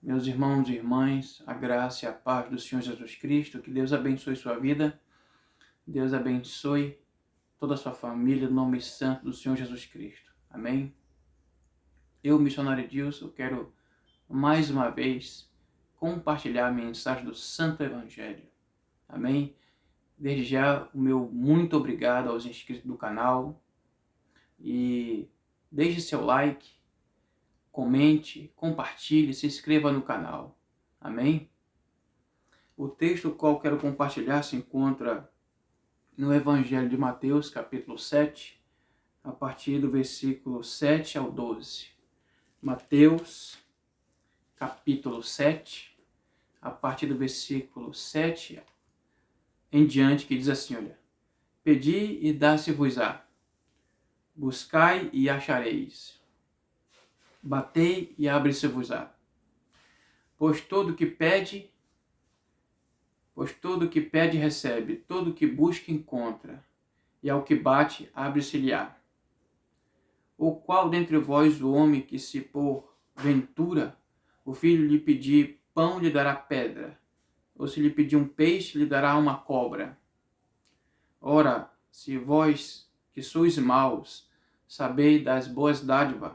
Meus irmãos e irmãs, a graça e a paz do Senhor Jesus Cristo, que Deus abençoe sua vida, Deus abençoe toda a sua família, no nome santo do Senhor Jesus Cristo. Amém? Eu, missionário Edilson, quero mais uma vez compartilhar a mensagem do Santo Evangelho. Amém? Desde já, o meu muito obrigado aos inscritos do canal e deixe seu like, comente, compartilhe, se inscreva no canal. Amém? O texto qual quero compartilhar se encontra no Evangelho de Mateus, capítulo 7, a partir do versículo 7 ao 12. Mateus, capítulo 7, a partir do versículo 7 em diante, que diz assim, olha: Pedi e dá-se-vos-á, buscai e achareis, batei e abre-se-vos-á. Pois todo que pede recebe, todo que busca encontra, e ao que bate abre-se-lhe-á. Ou qual dentre vós o homem que, se por ventura o filho lhe pedir pão, lhe dará pedra? Ou se lhe pedir um peixe, lhe dará uma cobra? Ora, se vós, que sois maus, sabeis das boas dádivas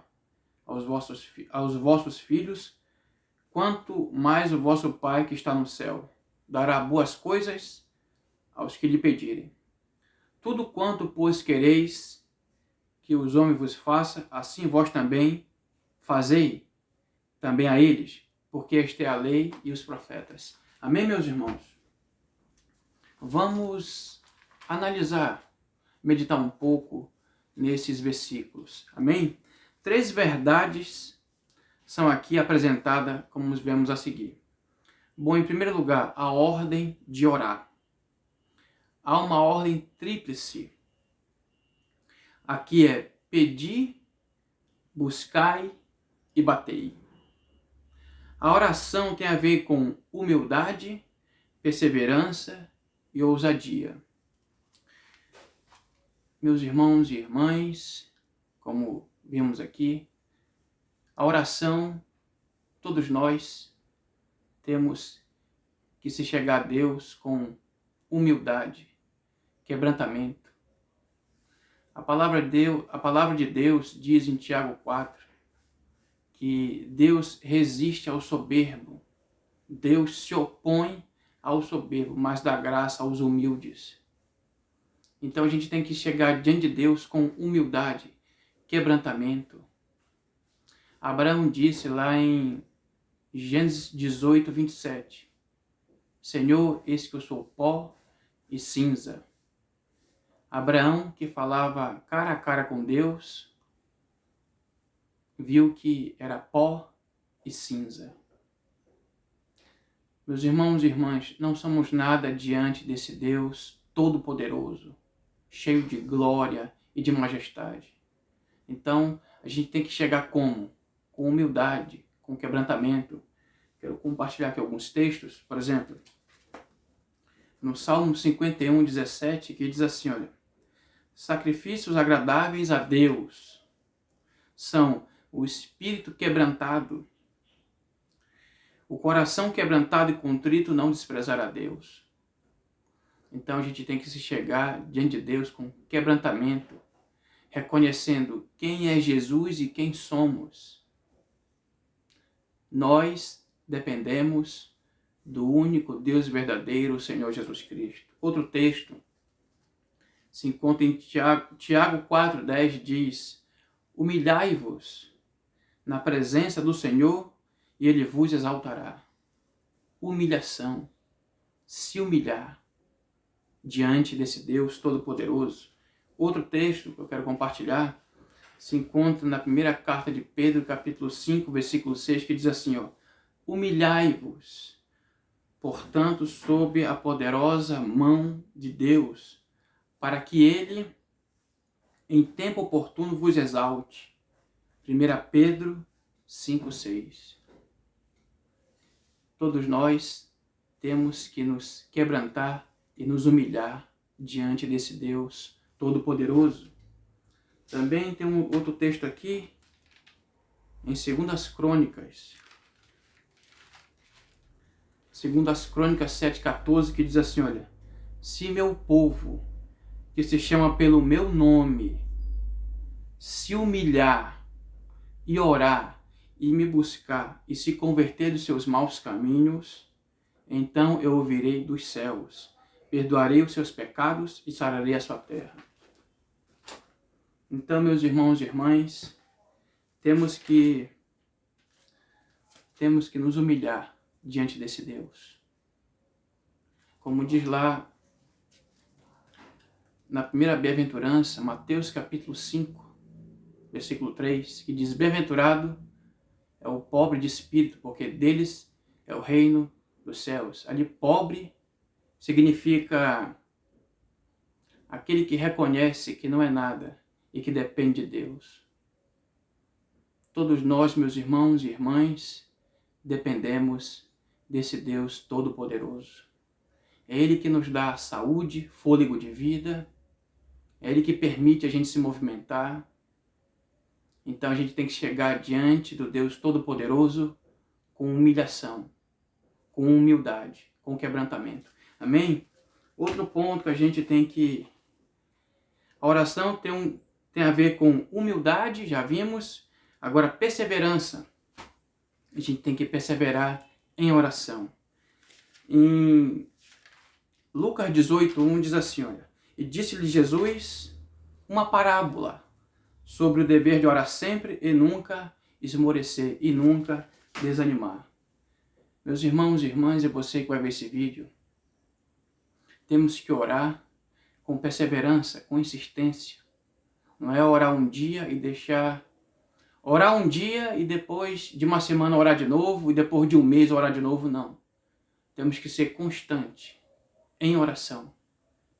aos vossos filhos, quanto mais o vosso Pai que está no céu dará boas coisas aos que lhe pedirem. Tudo quanto, pois, quereis que os homens vos façam, assim vós também fazei também a eles, porque esta é a lei e os profetas. Amém, meus irmãos? Vamos analisar, meditar um pouco nesses versículos. Amém? 3 verdades são aqui apresentadas, como nos vemos a seguir. Bom, em primeiro lugar, a ordem de orar. Há uma ordem tríplice. Aqui é pedi, buscai e batei. A oração tem a ver com humildade, perseverança e ousadia. Meus irmãos e irmãs, como vimos aqui, a oração, todos nós temos que se chegar a Deus com humildade, quebrantamento. A palavra de Deus diz em Tiago 4 que Deus resiste ao soberbo, Deus se opõe ao soberbo, mas dá graça aos humildes. Então a gente tem que chegar diante de Deus com humildade, quebrantamento. Abraão disse lá em Gênesis 18, 27, Senhor, eis que eu sou pó e cinza. Abraão, que falava cara a cara com Deus, viu que era pó e cinza. Meus irmãos e irmãs, não somos nada diante desse Deus todo-poderoso, cheio de glória e de majestade. Então, a gente tem que chegar como? Com humildade, com quebrantamento. Quero compartilhar aqui alguns textos, por exemplo, no Salmo 51, 17, que diz assim, olha: sacrifícios agradáveis a Deus são o espírito quebrantado, o coração quebrantado e contrito não desprezará a Deus. Então a gente tem que se chegar diante de Deus com quebrantamento, reconhecendo quem é Jesus e quem somos. Nós dependemos do único Deus verdadeiro, o Senhor Jesus Cristo. Outro texto se encontra em Tiago 4,10, diz: humilhai-vos na presença do Senhor e Ele vos exaltará. Humilhação, se humilhar diante desse Deus Todo-Poderoso. Outro texto que eu quero compartilhar se encontra na primeira carta de Pedro, capítulo 5, versículo 6, que diz assim, ó: humilhai-vos, portanto, sob a poderosa mão de Deus, para que Ele, em tempo oportuno, vos exalte. 1 Pedro 5, 6. Todos nós temos que nos quebrantar e nos humilhar diante desse Deus Todo-Poderoso. Também tem um outro texto aqui, em 2 Crônicas, segundo as Crônicas 7,14, que diz assim, olha, se meu povo, que se chama pelo meu nome, se humilhar e orar e me buscar e se converter dos seus maus caminhos, então eu ouvirei dos céus, perdoarei os seus pecados e sararei a sua terra. Então, meus irmãos e irmãs, temos que nos humilhar diante desse Deus. Como diz lá na primeira bem-aventurança, Mateus capítulo 5, versículo 3, que diz, bem-aventurado é o pobre de espírito, porque deles é o reino dos céus. Ali, pobre significa aquele que reconhece que não é nada e que depende de Deus. Todos nós, meus irmãos e irmãs, dependemos desse Deus Todo-Poderoso. É Ele que nos dá saúde, fôlego de vida, é Ele que permite a gente se movimentar. Então a gente tem que chegar diante do Deus Todo-Poderoso com humilhação, com humildade, com quebrantamento. Amém? Outro ponto que a gente tem que... A oração tem a ver com humildade, já vimos. Agora, perseverança. A gente tem que perseverar em oração. Em Lucas 18:1 diz assim, olha, e disse-lhe Jesus uma parábola sobre o dever de orar sempre e nunca esmorecer e nunca desanimar. Meus irmãos e irmãs, e você que vai ver esse vídeo, temos que orar com perseverança, com insistência. Não é orar um dia e deixar... Orar um dia e depois de uma semana orar de novo e depois de um mês orar de novo, não. Temos que ser constante em oração.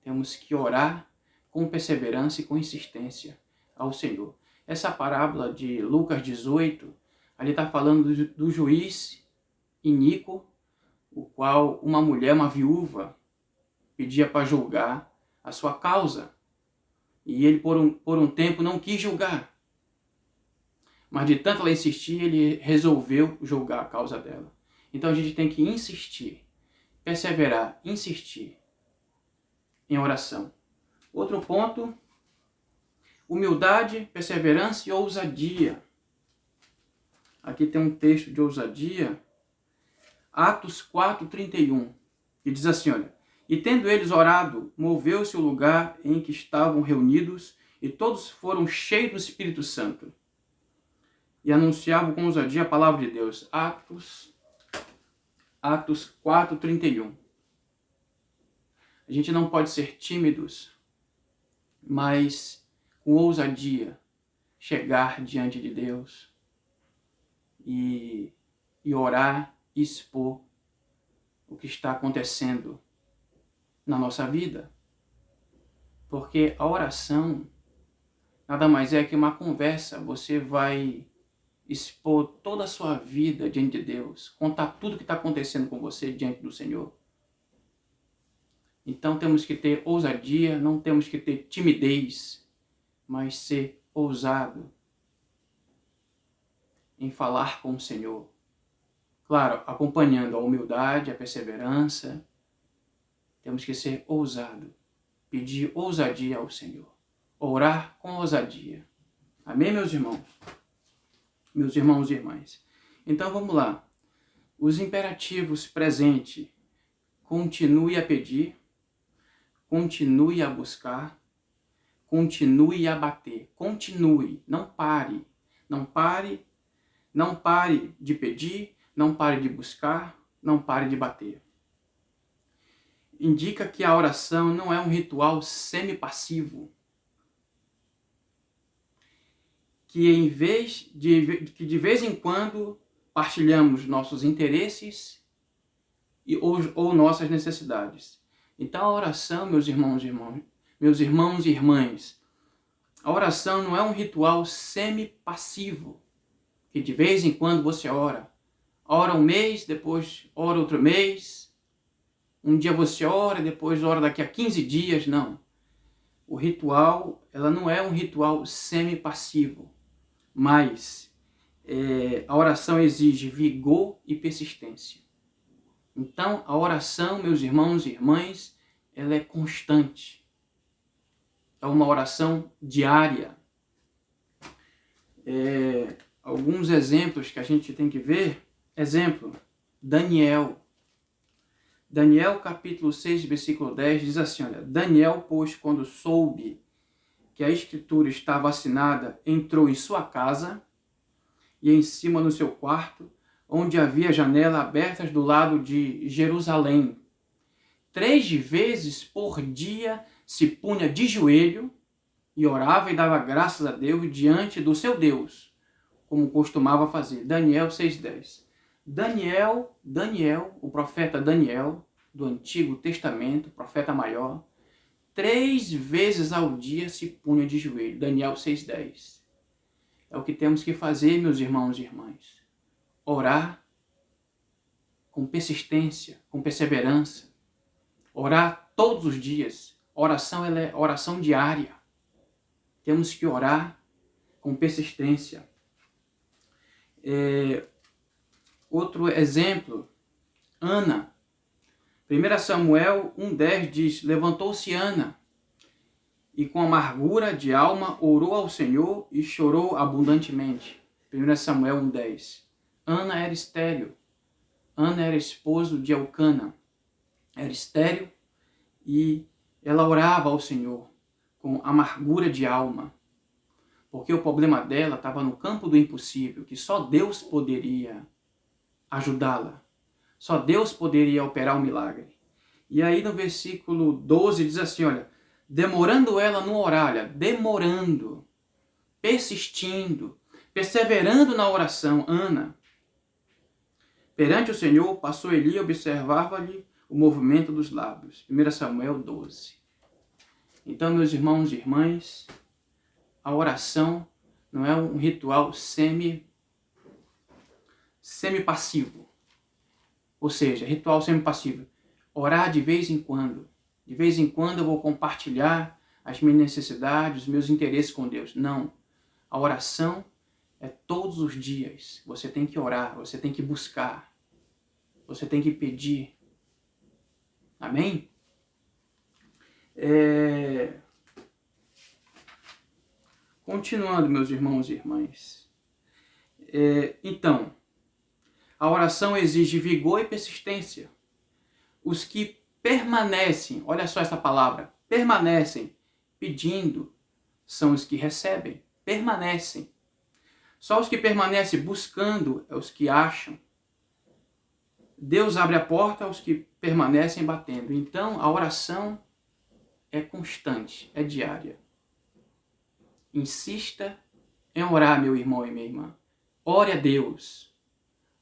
Temos que orar com perseverança e com insistência ao Senhor. Essa parábola de Lucas 18, ali está falando do juiz iníquo, o qual uma mulher, uma viúva, pedia para julgar a sua causa. E ele, por um tempo, não quis julgar. Mas de tanto ela insistir, ele resolveu julgar a causa dela. Então a gente tem que insistir, perseverar, insistir em oração. Outro ponto, humildade, perseverança e ousadia. Aqui tem um texto de ousadia, Atos 4:31, que diz assim, olha, e tendo eles orado, moveu-se o lugar em que estavam reunidos, e todos foram cheios do Espírito Santo, e anunciavam com ousadia a palavra de Deus. Atos 4:31. A gente não pode ser tímidos, mas com ousadia chegar diante de Deus e orar e expor o que está acontecendo na nossa vida. Porque a oração nada mais é que uma conversa. Você vai expor toda a sua vida diante de Deus, contar tudo o que está acontecendo com você diante do Senhor. Então temos que ter ousadia, não temos que ter timidez, mas ser ousado em falar com o Senhor. Claro, acompanhando a humildade, a perseverança, temos que ser ousado, pedir ousadia ao Senhor, orar com ousadia. Amém, meus irmãos? Meus irmãos e irmãs. Então vamos lá. Os imperativos presente: continue a pedir, continue a buscar, continue a bater. Continue, não pare. Não pare, não pare de pedir, não pare de buscar, não pare de bater. Indica que a oração não é um ritual semi-passivo, que de vez em quando partilhamos nossos interesses ou nossas necessidades. Então a oração, meus irmãos e irmãs, a oração não é um ritual semi-passivo, que de vez em quando você ora. Ora um mês, depois ora outro mês. Um dia você ora, depois ora daqui a 15 dias. Não. O ritual, ela não é um ritual semi-passivo. Mas a oração exige vigor e persistência. Então, a oração, meus irmãos e irmãs, ela é constante. É uma oração diária. Alguns exemplos que a gente tem que ver. Exemplo, Daniel. Daniel, capítulo 6, versículo 10, diz assim, olha, Daniel, pois, quando soube que a escritura estava assinada, entrou em sua casa e em cima no seu quarto, onde havia janela abertas do lado de Jerusalém. 3 vezes por dia se punha de joelho e orava e dava graças a Deus diante do seu Deus, como costumava fazer. Daniel 6,10. Daniel, o profeta Daniel, do Antigo Testamento, profeta maior, 3 vezes ao dia se punha de joelho. Daniel 6,10. É o que temos que fazer, meus irmãos e irmãs. Orar com persistência, com perseverança. Orar todos os dias. Oração, ela é oração diária. Temos que orar com persistência. Outro exemplo, Ana. 1 Samuel 1,10 diz, levantou-se Ana e com amargura de alma orou ao Senhor e chorou abundantemente. 1 Samuel 1,10. Ana era estéril. Ana era esposa de Elcana. Era estéril e ela orava ao Senhor com amargura de alma. Porque o problema dela estava no campo do impossível, que só Deus poderia ajudá-la. Só Deus poderia operar um milagre. E aí no versículo 12 diz assim, olha, demorando ela no orar, olha, demorando, persistindo, perseverando na oração, Ana, perante o Senhor, passou Eli e observava-lhe o movimento dos lábios. 1 Samuel 12. Então, meus irmãos e irmãs, a oração não é um ritual semi-passivo. Ou seja, ritual semi-passivo. Orar de vez em quando. De vez em quando eu vou compartilhar as minhas necessidades, os meus interesses com Deus. Não. A oração é todos os dias. Você tem que orar, você tem que buscar. Você tem que pedir. Amém? Continuando, meus irmãos e irmãs. Então, a oração exige vigor e persistência. Os que permanecem, olha só essa palavra, permanecem pedindo, são os que recebem, permanecem. Só os que permanecem buscando é os que acham. Deus abre a porta aos que permanecem batendo. Então, a oração é constante, é diária. Insista em orar, meu irmão e minha irmã. Ore a Deus.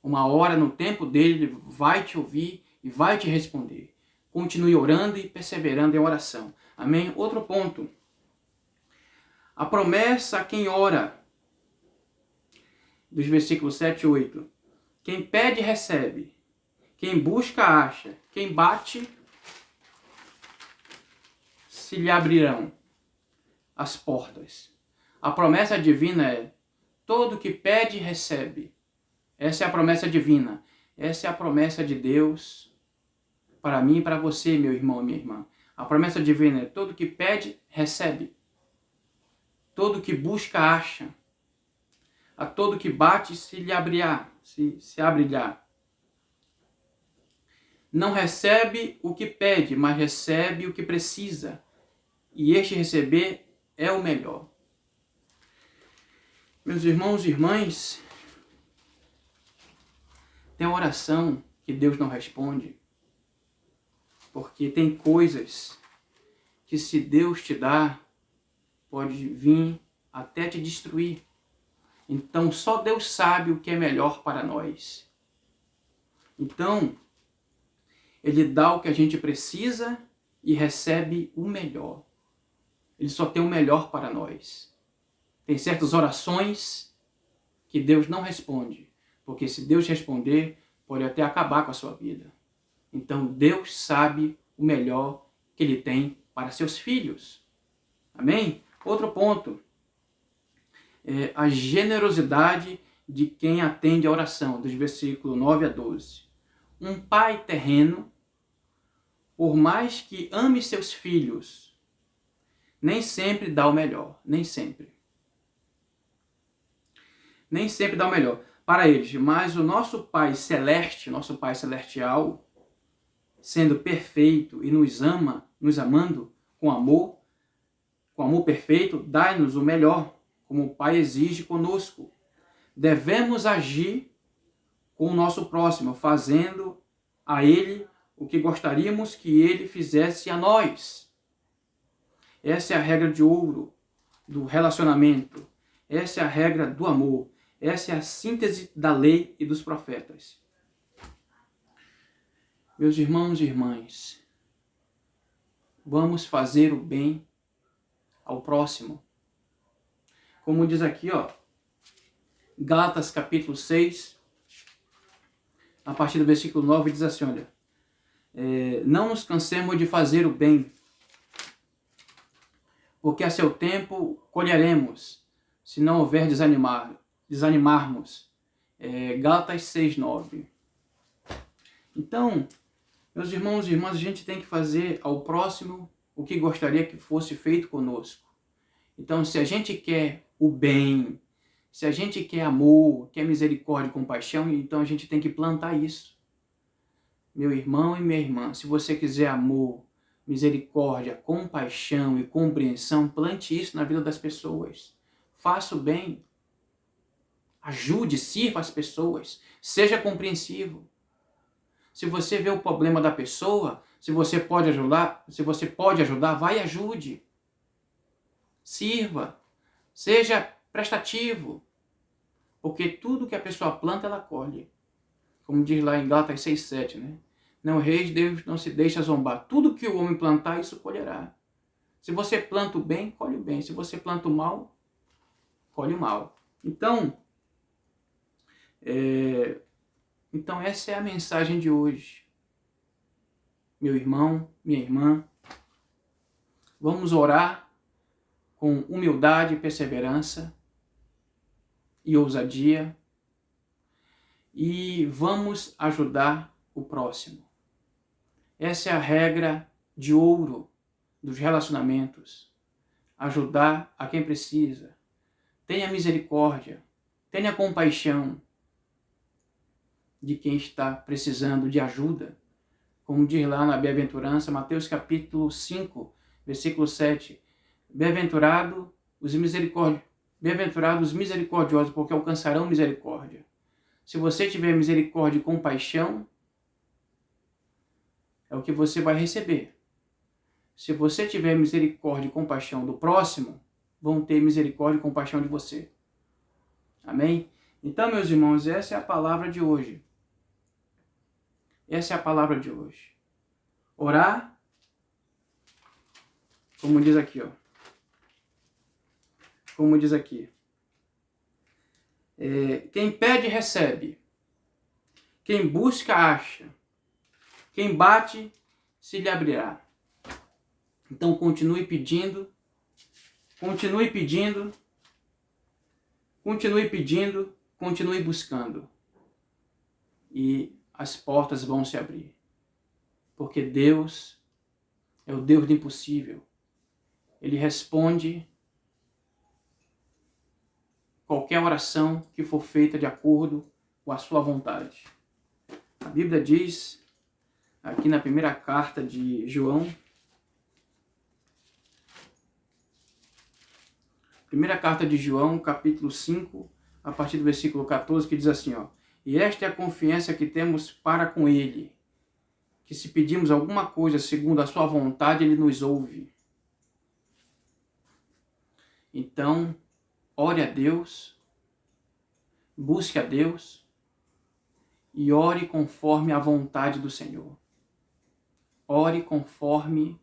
Uma hora no tempo dele, ele vai te ouvir e vai te responder. Continue orando e perseverando em oração. Amém? Outro ponto. A promessa a quem ora. Dos versículos 7 e 8. Quem pede, recebe. Quem busca, acha. Quem bate, se lhe abrirão as portas. A promessa divina é: todo que pede, recebe. Essa é a promessa divina. Essa é a promessa de Deus para mim e para você, meu irmão e minha irmã. A promessa divina é: todo que pede, recebe. Todo que busca, acha. A todo que bate, se lhe abrirá, se abrirá. Não recebe o que pede, mas recebe o que precisa. E este receber é o melhor. Meus irmãos e irmãs, tem oração que Deus não responde, porque tem coisas que, se Deus te dá, pode vir até te destruir. Então, só Deus sabe o que é melhor para nós. Então, Ele dá o que a gente precisa e recebe o melhor. Ele só tem o melhor para nós. Tem certas orações que Deus não responde, porque se Deus responder, pode até acabar com a sua vida. Então, Deus sabe o melhor que Ele tem para seus filhos. Amém? Outro ponto. A generosidade de quem atende a oração, dos versículos 9 a 12. um pai terreno, por mais que ame seus filhos, nem sempre dá o melhor, nem sempre. Nem sempre dá o melhor para eles, mas o nosso Pai Celeste, nosso Pai Celestial, sendo perfeito e nos ama, nos amando com amor perfeito, dai-nos o melhor, como o Pai exige conosco. Devemos agir com o nosso próximo, fazendo a ele o que gostaríamos que ele fizesse a nós. Essa é a regra de ouro do relacionamento. Essa é a regra do amor. Essa é a síntese da lei e dos profetas. Meus irmãos e irmãs, vamos fazer o bem ao próximo. Como diz aqui, Gálatas capítulo 6, a partir do versículo 9, diz assim, olha, não nos cansemos de fazer o bem, porque a seu tempo colheremos, se não houver desanimarmos. Gálatas 6, 9. Então, meus irmãos e irmãs, a gente tem que fazer ao próximo o que gostaria que fosse feito conosco. Então, se a gente quer o bem, se a gente quer amor, quer misericórdia e compaixão, então a gente tem que plantar isso. Meu irmão e minha irmã, se você quiser amor, misericórdia, compaixão e compreensão, plante isso na vida das pessoas. Faça o bem. Ajude, sirva as pessoas. Seja compreensivo. Se você vê o problema da pessoa, se você pode ajudar, vai e ajude. Sirva. Seja prestativo. Porque tudo que a pessoa planta, ela colhe. Como diz lá em Gálatas 6:7, né? Não, reis, Deus não se deixa zombar. Tudo que o homem plantar, isso colherá. Se você planta o bem, colhe o bem. Se você planta o mal, colhe o mal. Então essa é a mensagem de hoje. Meu irmão, minha irmã, vamos orar com humildade, perseverança e ousadia e vamos ajudar o próximo. Essa é a regra de ouro dos relacionamentos. Ajudar a quem precisa. Tenha misericórdia, tenha compaixão de quem está precisando de ajuda. Como diz lá na bem-aventurança, Mateus capítulo 5, versículo 7. Bem-aventurados os misericordiosos, porque alcançarão misericórdia. Se você tiver misericórdia e compaixão, é o que você vai receber. Se você tiver misericórdia e compaixão do próximo, vão ter misericórdia e compaixão de você. Amém? Então, meus irmãos, essa é a palavra de hoje. Essa é a palavra de hoje. Orar, como diz aqui, Como diz aqui. Quem pede, recebe. Quem busca, acha. Quem bate, se lhe abrirá. Então, continue pedindo, continue buscando. E as portas vão se abrir. Porque Deus é o Deus do impossível. Ele responde qualquer oração que for feita de acordo com a sua vontade. A Bíblia diz, aqui na primeira carta de João, capítulo 5, a partir do versículo 14, que diz assim, e esta é a confiança que temos para com Ele, que se pedimos alguma coisa segundo a sua vontade, Ele nos ouve. Então, ore a Deus, busque a Deus e ore conforme a vontade do Senhor. Ore conforme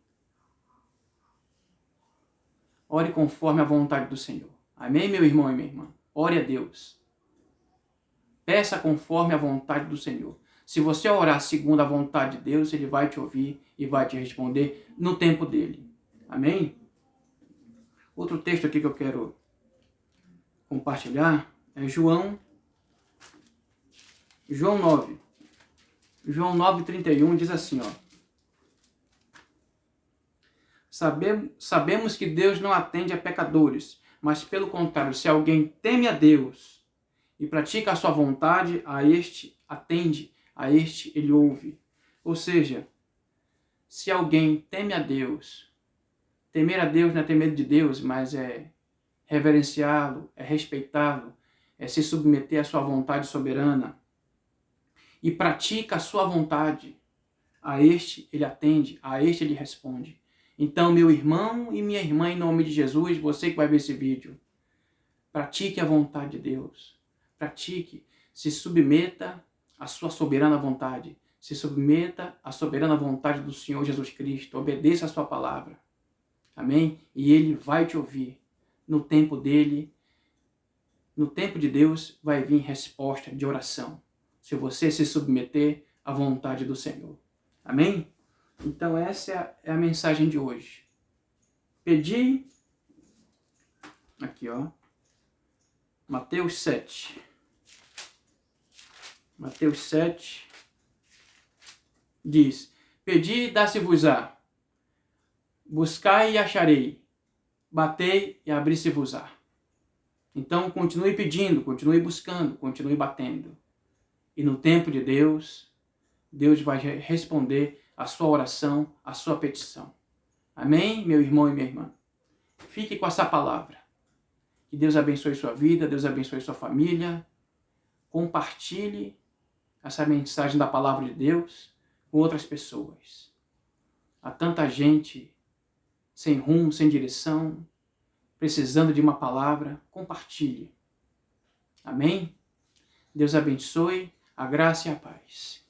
a vontade do Senhor. Amém, meu irmão e minha irmã? Ore a Deus. Peça conforme a vontade do Senhor. Se você orar segundo a vontade de Deus, Ele vai te ouvir e vai te responder no tempo dele. Amém? Outro texto aqui que eu quero compartilhar é João 9. João 9,31 diz assim, ó. Sabemos que Deus não atende a pecadores, mas pelo contrário, se alguém teme a Deus e pratica a sua vontade, a este atende, a este ele ouve. Ou seja, se alguém teme a Deus, temer a Deus não é ter medo de Deus, mas é reverenciá-lo, é respeitá-lo, é se submeter à sua vontade soberana e pratica a sua vontade, a este ele atende, a este ele responde. Então, meu irmão e minha irmã, em nome de Jesus, você que vai ver esse vídeo, pratique a vontade de Deus. Pratique, se submeta à sua soberana vontade. Se submeta à soberana vontade do Senhor Jesus Cristo. Obedeça a sua palavra. Amém? E Ele vai te ouvir. No tempo dele, no tempo de Deus, vai vir resposta de oração. Se você se submeter à vontade do Senhor. Amém? Então essa é a mensagem de hoje. Pedi, aqui ó, Mateus 7. Mateus 7 diz, pedi e dá-se-vos-á, buscai e acharei, batei e abri-se-vos-á. Então continue pedindo, continue buscando, continue batendo. E no tempo de Deus, Deus vai responder a sua oração, a sua petição. Amém, meu irmão e minha irmã? Fique com essa palavra. Que Deus abençoe sua vida, Deus abençoe sua família. Compartilhe essa mensagem da palavra de Deus com outras pessoas. Há tanta gente sem rumo, sem direção, precisando de uma palavra. Compartilhe. Amém? Deus abençoe, a graça e a paz.